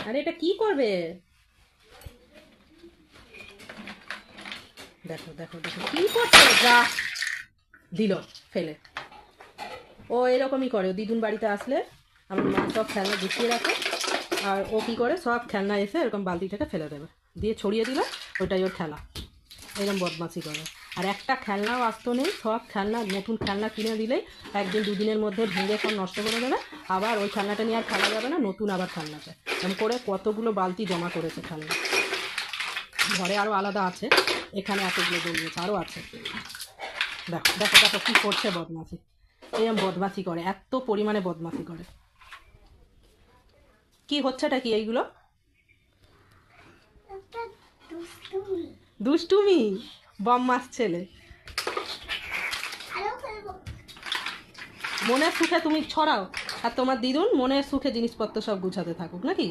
আরে এটা কি করবে? দেখো দেখো দেখো কি করছে, যা দিল ফেলে। ও এরকমই করে, দিদুন বাড়িতে আসলে আমার মা সব খেলনা গুছিয়ে রাখে, আর ও কী করে সব খেলনা এসে এরকম বালতি থেকে ফেলে দেবে, দিয়ে ছড়িয়ে দিলে ওইটাই ওর খেলা। এরকম বদমাশি করে। আর একটা খেলনাও আসতো নেই, সব খেলনা নতুন খেলনা কিনে দিলেই একদিন দুদিনের মধ্যে ভেঙে সব নষ্ট করে দেবে, আবার ওই খেলনাটা নিয়ে আর খেলা যাবে না, নতুন আবার খেলনা চাই। এরকম করে কতগুলো বালতি জমা করেছে খেলনা। ঘরে আরও আলাদা আছে, এখানে এতগুলো জমিয়েছে, আরও আছে। দেখো দেখো দেখো কী করছে বদমাশি, এরকম বদমাশি করে, এত পরিমাণে বদমাশি করে। কি হচ্ছেটা কি এইগুলো? দুষ্টুমি, বদমাস ছেলে। মনের সুখে তুমি ছড়াও, আর তোমার দিদুন মনের সুখে জিনিসপত্র সব গুছাতে থাকুক নাকি?